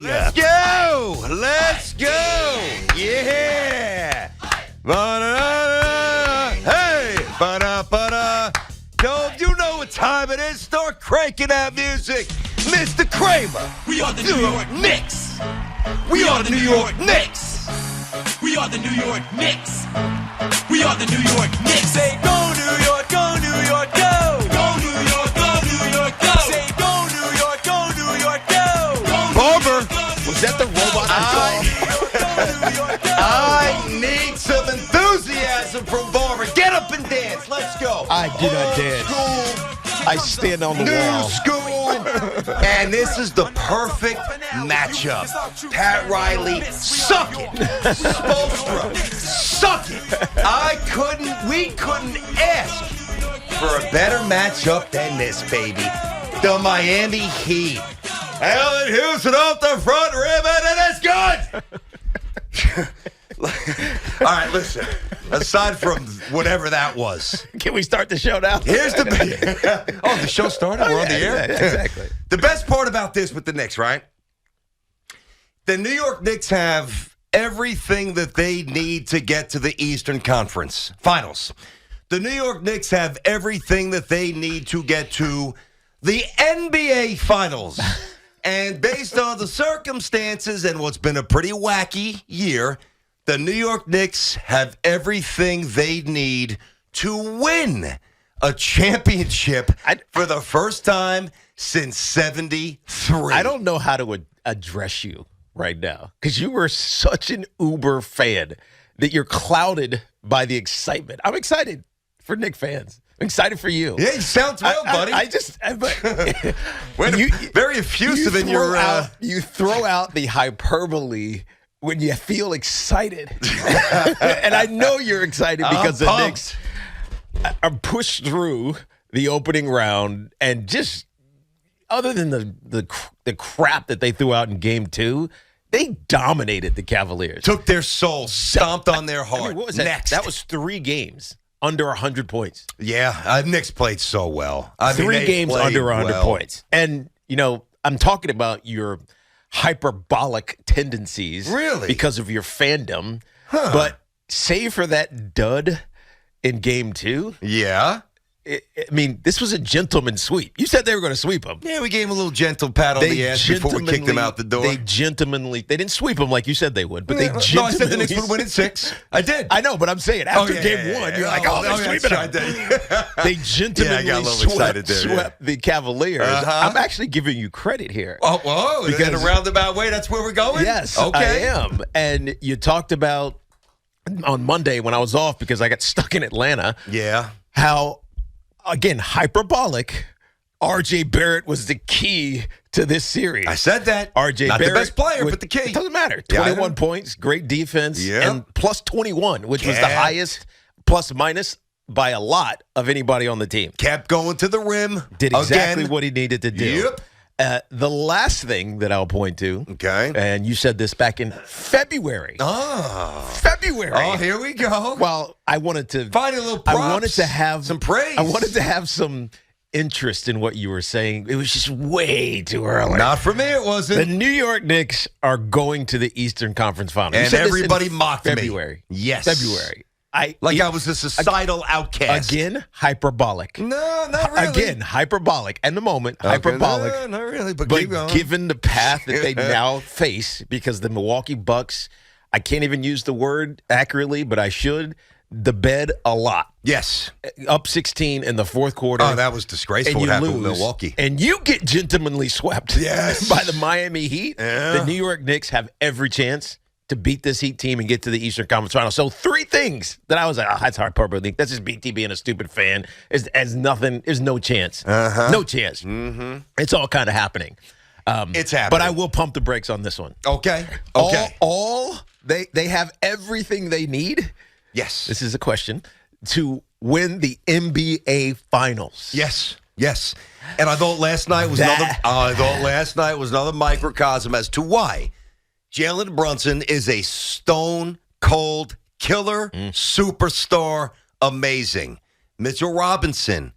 Let's go! Let's go! Yeah! Ba-da-da-da. Hey! Ba-da-ba-da. Yo, you know what time it is. Start cranking that music. Mr. Kramer. We are the New York Knicks. We are the New York Knicks. We are the New York Knicks. We are the New York Knicks. Say go New York, go New York, go! Go New York, go New York, go. Say go New York, go New York, go! Go New Barber, York, go New was that the robot I need some enthusiasm from Barber. Get up and dance. Let's go. I do not dance. School, I stand on the new wall. school. And this is the perfect matchup. Pat Riley, suck it. Spoelstra, suck it. We couldn't ask for a better matchup than this, baby. The Miami Heat. Allen Houston off the front rim, and it's good. All right, listen. Aside from whatever that was, Can we start the show now? here's the the show started. We're on the air. Yeah, exactly. The best part about this with the Knicks, right? The New York Knicks have everything that they need to get to the Eastern Conference Finals. The New York Knicks have everything that they need to get to the NBA Finals. And based on the circumstances and what's been a pretty wacky year, the New York Knicks have everything they need to win a championship for the first time since 73. I don't know how to address you right now because you were such an Uber fan that you're clouded by the excitement. I'm excited for Knicks fans. I'm excited for you. Yeah, you sound thrilled, buddy. Very effusive in your... You throw out the hyperbole when you feel excited. And I know you're excited because the Knicks are pushed through the opening round and just other than the crap that they threw out in game 2, they dominated the Cavaliers. Took their soul, stomped on their heart. I mean, what was that? Next. That was 3 games under 100 points. Yeah, Knicks played so well. 3 games under 100 points. And, you know, I'm talking about your hyperbolic tendencies. Really? Because of your fandom. Huh. But save for that dud in game 2. Yeah. I mean, this was a gentleman's sweep. You said they were going to sweep them. Yeah, we gave him a little gentle pat on the ass before we kicked him out the door. They didn't sweep them like you said they would, but they gentlemanly. No, I said the Knicks would win in 6. I did. I know, but I'm saying after game 1, you're like, they're sweeping them. They gentlemanly swept the Cavaliers. I'm actually giving you credit here. Oh, whoa. Because in a roundabout way, that's where we're going? Yes, okay. I am. And you talked about on Monday when I was off because I got stuck in Atlanta. Yeah. How, again, hyperbolic, R.J. Barrett was the key to this series. I said that. R.J. Not Barrett, the best player, but the key. It doesn't matter. 21 points, great defense, and plus 21, which was the highest plus-minus by a lot of anybody on the team. Kept going to the rim. Did exactly what he needed to do. Yep. The last thing that I'll point to, okay, and you said this back in February. February. Oh, here we go. Well, I wanted to find a little props. I wanted to have some praise. I wanted to have some interest in what you were saying. It was just way too early. Not for me, it wasn't. The New York Knicks are going to the Eastern Conference Finals. And everybody mocked February. me. Yes. February. I was a societal outcast. Again, hyperbolic. No, not really. Again, hyperbolic. In the moment, hyperbolic. No, not really, but keep keep going. Given the path that they now face, because the Milwaukee Bucks, I can't even use the word accurately, but I should, the bed a lot. Yes. Up 16 in the fourth quarter. Oh, that was disgraceful what happened with Milwaukee. And you get gentlemanly swept by the Miami Heat. Yeah. The New York Knicks have every chance to beat this Heat team and get to the Eastern Conference Finals. So 3 things that I was like, that's hyperbole. That's just BT being a stupid fan. As nothing. There's no chance. No chance. Mm-hmm. It's all kind of happening. It's happening. But I will pump the brakes on this one. Okay. They have everything they need. Yes. This is a question to win the NBA Finals. Yes. Yes. And I thought last night was another microcosm as to why Jalen Brunson is a stone-cold killer, superstar, amazing. Mitchell Robinson,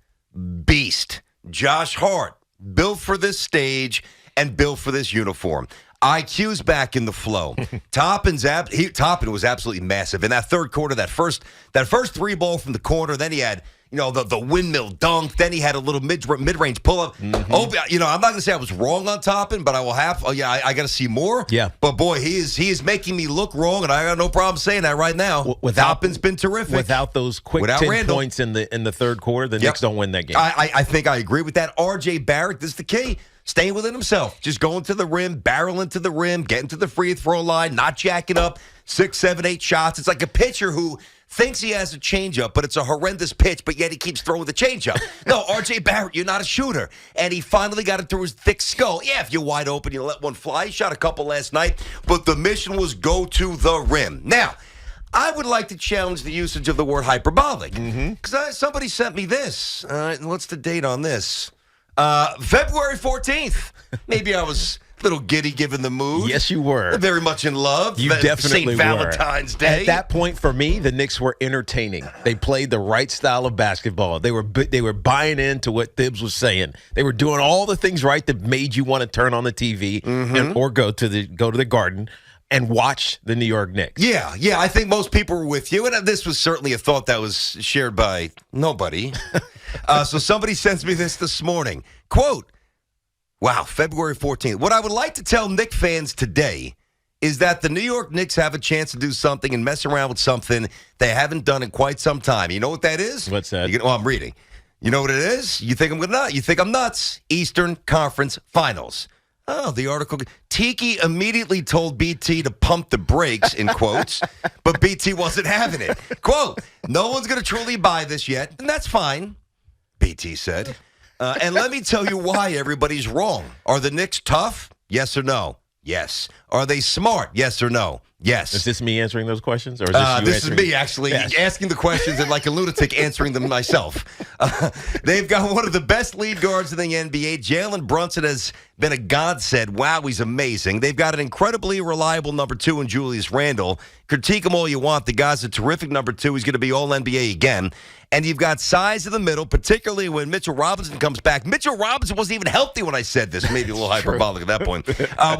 beast. Josh Hart, built for this stage and built for this uniform. IQ's back in the flow. Toppin was absolutely massive in that third quarter. That first 3-ball from the corner. Then he had the windmill dunk. Then he had a little mid-range pull-up. Mm-hmm. Oh, I'm not going to say I was wrong on Toppin, but I will have. Oh yeah, I got to see more. Yeah. But boy, he is making me look wrong, and I got no problem saying that right now. Toppin's been terrific. Without those quick 10 Randall. points in the third quarter, the Knicks don't win that game. I think I agree with that. R.J. Barrett, this is the key. Staying within himself, just going to the rim, barreling to the rim, getting to the free throw line, not jacking up 6, 7, 8 shots. It's like a pitcher who thinks he has a changeup, but it's a horrendous pitch, but yet he keeps throwing the changeup. No, R.J. Barrett, you're not a shooter. And he finally got it through his thick skull. Yeah, if you're wide open, you let one fly. He shot a couple last night, but the mission was go to the rim. Now, I would like to challenge the usage of the word hyperbolic. Because somebody sent me this. What's the date on this? February 14th. Maybe I was a little giddy given the mood. Yes, you were. Very much in love. You definitely St. Valentine's were. Day. At that point, for me, the Knicks were entertaining. They played the right style of basketball. They were buying into what Thibs was saying. They were doing all the things right that made you want to turn on the TV or go to the Garden and watch the New York Knicks. Yeah, I think most people were with you, and this was certainly a thought that was shared by nobody. So somebody sends me this morning. Quote, wow, February 14th. What I would like to tell Knicks fans today is that the New York Knicks have a chance to do something and mess around with something they haven't done in quite some time. You know what that is? What's that? I'm reading. You know what it is? You think I'm nuts? Eastern Conference Finals. Oh, the article. Tiki immediately told BT to pump the brakes, in quotes, but BT wasn't having it. Quote, no one's going to truly buy this yet, and that's fine, BT said. And let me tell you why everybody's wrong. Are the Knicks tough? Yes or no? Yes. Are they smart? Yes or no? Yes. Is this me answering those questions? Or is this you This is me, actually, asking the questions and like a lunatic answering them myself. They've got one of the best lead guards in the NBA. Jalen Brunson has been a godsend. Wow, he's amazing. They've got an incredibly reliable number 2 in Julius Randle. Critique him all you want. The guy's a terrific number 2. He's going to be All-NBA again. And you've got size in the middle, particularly when Mitchell Robinson comes back. Mitchell Robinson wasn't even healthy when I said this. Maybe a little hyperbolic at that point.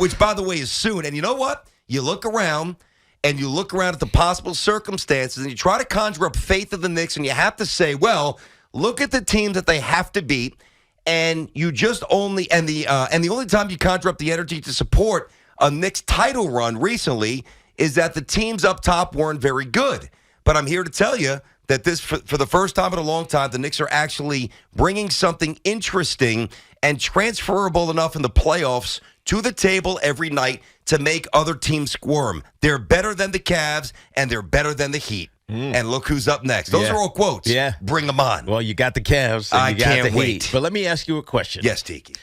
Which, by the way, is soon. And you know what? You look around at the possible circumstances and you try to conjure up faith in the Knicks, and you have to say, well, look at the teams that they have to beat, and you just only and the only time you conjure up the energy to support a Knicks title run recently is that the teams up top weren't very good. But I'm here to tell you that this, for the first time in a long time, the Knicks are actually bringing something interesting and transferable enough in the playoffs to the table every night to make other teams squirm. They're better than the Cavs, and they're better than the Heat. And look who's up next. Those are all quotes. Yeah. Bring them on. Well, you got the Cavs, and you got can't the wait. Heat. But let me ask you a question. Yes, Tiki.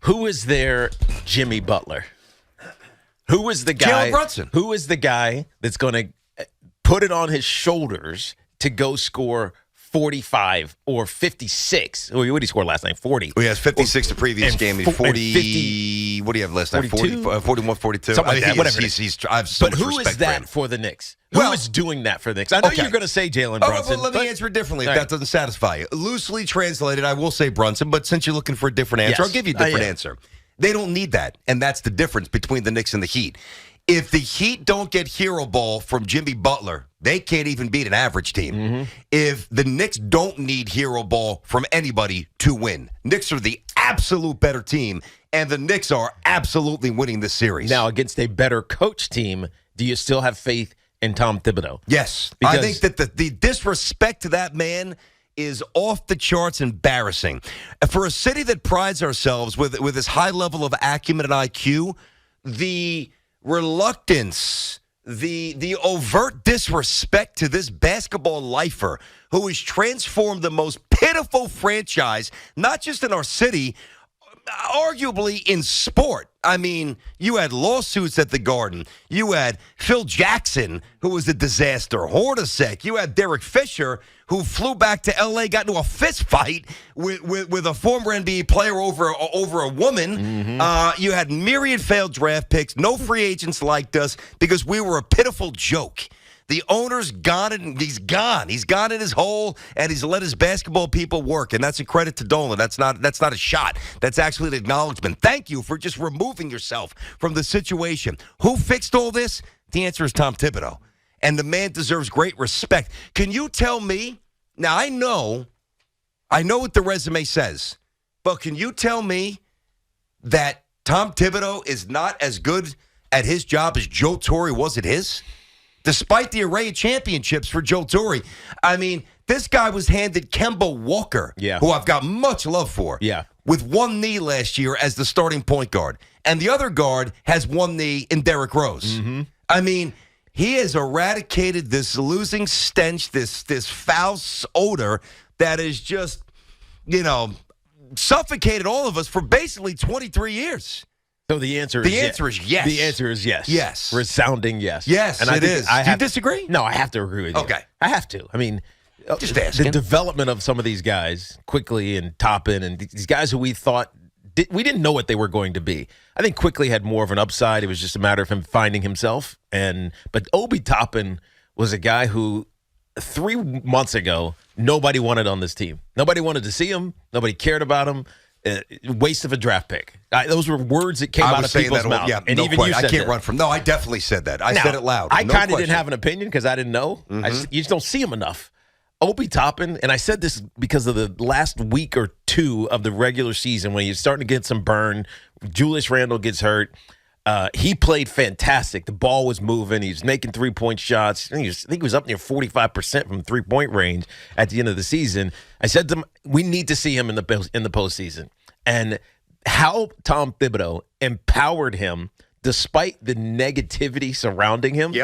Who is their Jimmy Butler? Who is the guy? Jalen Brunson. Who is the guy that's going to put it on his shoulders to go score 45 or 56? What did he score last night? 40. Well, he has 56 the previous game. He's 40. 50, what do you have last night? 42? 41, 42. Something like that. Whatever. I have so But much who respect is that him. for the Knicks? Who Well, is doing that for the Knicks? I know okay. you're going to say Jalen All right, Brunson. well, let me answer it differently if All that right. doesn't satisfy you. Loosely translated, I will say Brunson, but since you're looking for a different answer, Yes. I'll give you a different answer. They don't need that, and that's the difference between the Knicks and the Heat. If the Heat don't get hero ball from Jimmy Butler, they can't even beat an average team. If the Knicks don't need hero ball from anybody to win, Knicks are the absolute better team, and the Knicks are absolutely winning this series. Now, against a better coach team, do you still have faith in Tom Thibodeau? Yes. Because I think that the disrespect to that man is off the charts embarrassing. For a city that prides ourselves with this high level of acumen and IQ, the reluctance, the overt disrespect to this basketball lifer who has transformed the most pitiful franchise, not just in our city, arguably in sport. I mean, you had lawsuits at the Garden. You had Phil Jackson, who was a disaster. Hornacek. You had Derek Fisher, who flew back to L.A., got into a fist fight with a former NBA player over a woman. You had myriad failed draft picks. No free agents liked us because we were a pitiful joke. The owner's gone and he's gone. He's gone in his hole, and he's let his basketball people work. And that's a credit to Dolan. That's not a shot. That's actually an acknowledgement. Thank you for just removing yourself from the situation. Who fixed all this? The answer is Tom Thibodeau. And the man deserves great respect. Can you tell me? Now, I know what the resume says, but can you tell me that Tom Thibodeau is not as good at his job as Joe Torre was at his? Despite the array of championships for Joe Torre. I mean, this guy was handed Kemba Walker, who I've got much love for, with one knee last year as the starting point guard. And the other guard has one knee in Derrick Rose. I mean, he has eradicated this losing stench, this foul odor that is just, suffocated all of us for basically 23 years. So the answer is yes. The answer is yes. Yes. Resounding yes. Yes, and it is. Do you disagree? No, I have to agree with you. Okay. I have to. I mean, just asking. The development of some of these guys, Quickly and Toppin, and these guys who we thought we didn't know what they were going to be. I think Quickly had more of an upside. It was just a matter of him finding himself. But Obi Toppin was a guy who 3 months ago nobody wanted on this team. Nobody wanted to see him. Nobody cared about him. Waste of a draft pick. Those were words that came out of people's mouth. Yeah, and no even question. you said I can't that. run from. No, I definitely said that. I said it loud. I kind of didn't have an opinion because I didn't know. Mm-hmm. You just don't see him enough. Obi Toppin, and I said this because of the last week or two of the regular season when he's starting to get some burn. Julius Randle gets hurt. He played fantastic. The ball was moving. He was making 3-point shots. I think he was up near 45% from 3-point range at the end of the season. I said to him, we need to see him in the postseason. And how Tom Thibodeau empowered him despite the negativity surrounding him.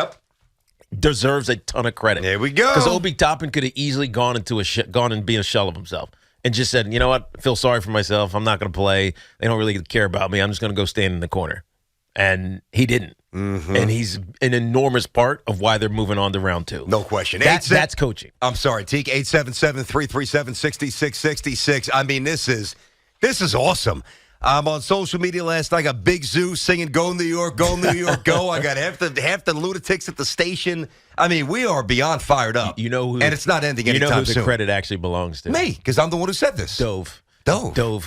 Deserves a ton of credit. There we go. Because Obi Toppin could have easily gone and been a shell of himself and just said, you know what, I feel sorry for myself. I'm not going to play. They don't really care about me. I'm just going to go stand in the corner. And he didn't. And he's an enormous part of why they're moving on to round 2. No question. That's coaching. I'm sorry, Teak. 877-337-6666. I mean, this is awesome. I'm on social media last night. I got Big Zoo singing "Go New York, Go New York, Go." I got half the lunatics at the station. I mean, we are beyond fired up. You know who? And it's not ending anytime soon. You know who the credit actually belongs to? Me, because I'm the one who said this. Dove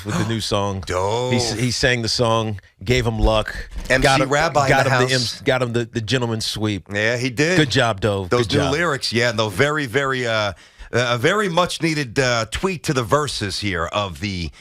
with the new song. Dove. He sang the song, gave him luck. MC Rabbi got in the him house. Got him the gentleman's sweep. Yeah, he did. Good job, Dove. Those Good new job. lyrics, no, very, very, very much needed tweak to the verses here of the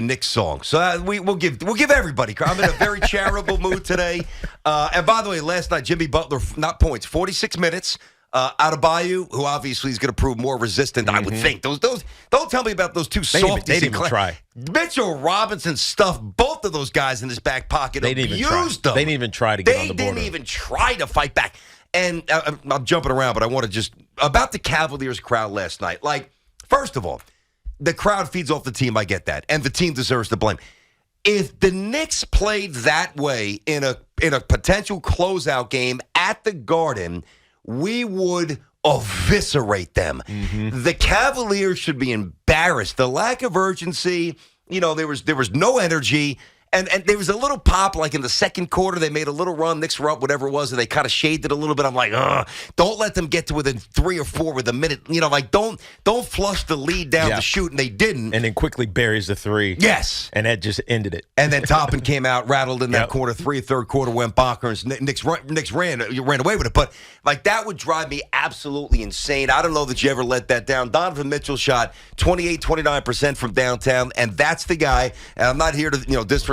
Knicks song. So we'll give everybody. I'm in a very charitable mood today. And by the way, last night Jimmy Butler, not points, 46 minutes. Out of Bayou, who obviously is going to prove more resistant, I would think. Those. Don't tell me about those two softies. They didn't even try. Mitchell Robinson stuffed both of those guys in his back pocket. They didn't abused them. They didn't even try to get on the border. They didn't even try to fight back. And I'm jumping around, but I want to just about the Cavaliers crowd last night. Like, first of all, the crowd feeds off the team. I get that, and the team deserves the blame. If the Knicks played that way in a potential closeout game at the Garden, we would eviscerate them. The Cavaliers should be embarrassed. The lack of urgency, there was no energy. And there was a little pop, like in the second quarter, they made a little run, Knicks were up, whatever it was, and they kind of shaved it a little bit. I'm like, don't let them get to within 3 or 4 with a minute. Don't flush the lead down the chute, and they didn't. And then quickly buries the 3. Yes. And that just ended it. And then Toppin came out, rattled in that quarter 3, third quarter went bonkers. Knicks ran away with it. But, like, that would drive me absolutely insane. I don't know that you ever let that down. Donovan Mitchell shot 29% from downtown, and that's the guy. And I'm not here to,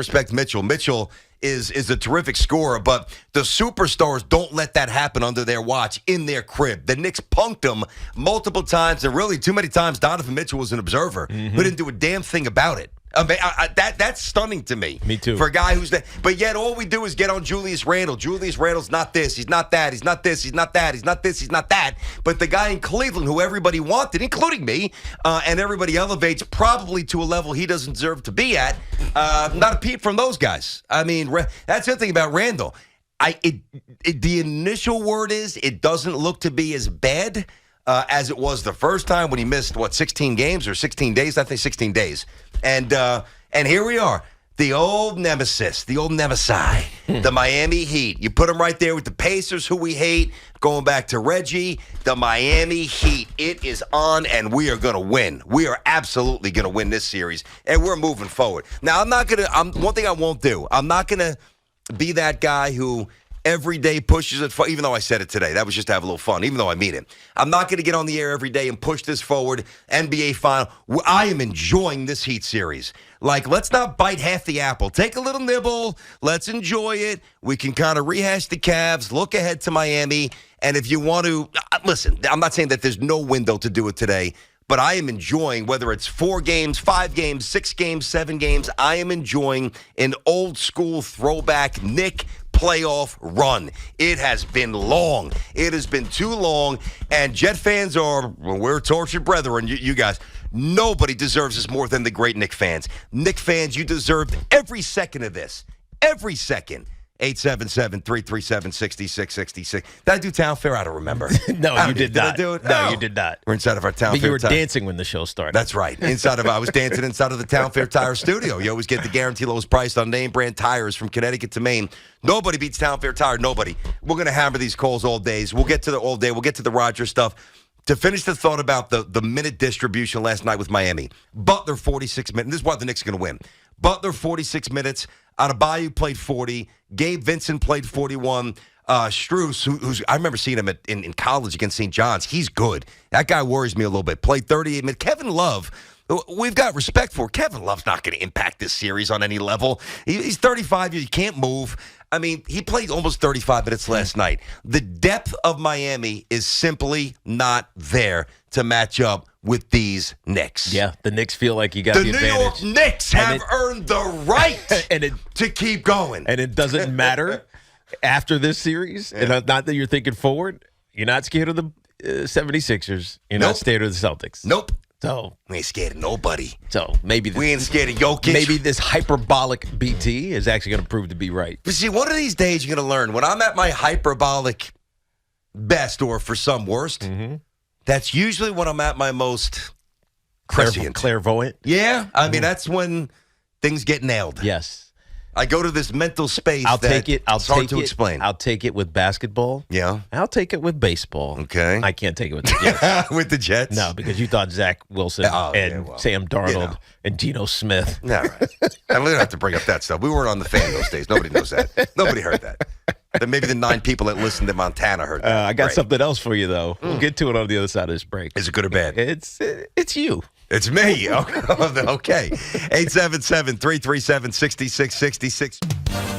disrespect Mitchell. Mitchell is a terrific scorer, but the superstars don't let that happen under their watch in their crib. The Knicks punked them multiple times, and really too many times Donovan Mitchell was an observer who didn't do a damn thing about it. I mean, that's stunning to me. Me too. For a guy who's that. But yet all we do is get on Julius Randle. Julius Randle's not this. He's not that. He's not this. He's not that. He's not this. He's not that. But the guy in Cleveland who everybody wanted, including me, and everybody elevates probably to a level he doesn't deserve to be at, not a peep from those guys. I mean, that's the thing about Randle. The initial word is it doesn't look to be as bad as it was the first time when he missed, 16 games or 16 days? I think 16 days. And here we are. the old nemesis, the old nemesi, the Miami Heat. You put them right there with the Pacers, who we hate. Going back to Reggie, the Miami Heat. It is on, and we are going to win. We are absolutely going to win this series, and we're moving forward. Now, I'm not going to. One thing I won't do. I'm not going to be that guy who every day pushes it forward, even though I said it today. That was just to have a little fun, even though I mean it. I'm not going to get on the air every day and push this forward. NBA Final. I am enjoying this Heat series. Like, let's not bite half the apple. Take a little nibble. Let's enjoy it. We can kind of rehash the Cavs, look ahead to Miami. And if you want to, listen, I'm not saying that there's no window to do it today, but I am enjoying, whether it's 4 games, 5 games, 6 games, 7 games, I am enjoying an old school throwback Knick playoff run. It has been long. It has been too long. And Jet fans we're tortured brethren, you guys. Nobody deserves this more than the great Knick fans. Knick fans, you deserved every second of this. Every second. 877-337-6666. Did I do Town Fair? I don't remember. No, you did not. Did I do it? No, you did not. We're inside of our Town But Fair. you were dancing when the show started. That's right. I was dancing inside of the Town Fair Tire Studio. You always get the guaranteed lowest price on name brand tires from Connecticut to Maine. Nobody beats Town Fair Tire. Nobody. We're going to hammer these calls all days. We'll get to the all day. We'll get to the Rodgers stuff. To finish the thought about the minute distribution last night with Miami, Butler 46 minutes. This is why the Knicks are going to win. Butler 46 minutes. Adebayo played 40. Gabe Vincent played 41. Strus, who's I remember seeing him in college against St. John's. He's good. That guy worries me a little bit. Played 38 minutes. Kevin Love, we've got respect for. Kevin Love's not going to impact this series on any level. He's 35. You can't move. I mean, he played almost 35 minutes last night. The depth of Miami is simply not there to match up with these Knicks. Yeah, the Knicks feel like you got the advantage. The New York Knicks have earned the right to keep going. And it doesn't matter after this series. Yeah. And not that you're thinking forward. You're not scared of the 76ers. You're not scared of the Celtics. Nope. So we ain't scared of nobody. So maybe we ain't scared of Jokic. Maybe this hyperbolic BT is actually going to prove to be right. But see, one of these days you're going to learn. When I'm at my hyperbolic best, or for some worst, that's usually when I'm at my most clairvoyant. Yeah, I mean that's when things get nailed. Yes. I go to this mental space. I'll take it. Explain. I'll take it with basketball. Yeah. I'll take it with baseball. Okay. I can't take it with the Jets. With the Jets? No, because you thought Zach Wilson Sam Darnold and Geno Smith. All right. I don't have to bring up that stuff. We weren't on the fan those days. Nobody knows that. Nobody heard that. Then maybe the 9 people that listened to Montana heard that. I got something else for you, though. We'll get to it on the other side of this break. Is it good or bad? It's you. It's me. Okay. 877-337-6666.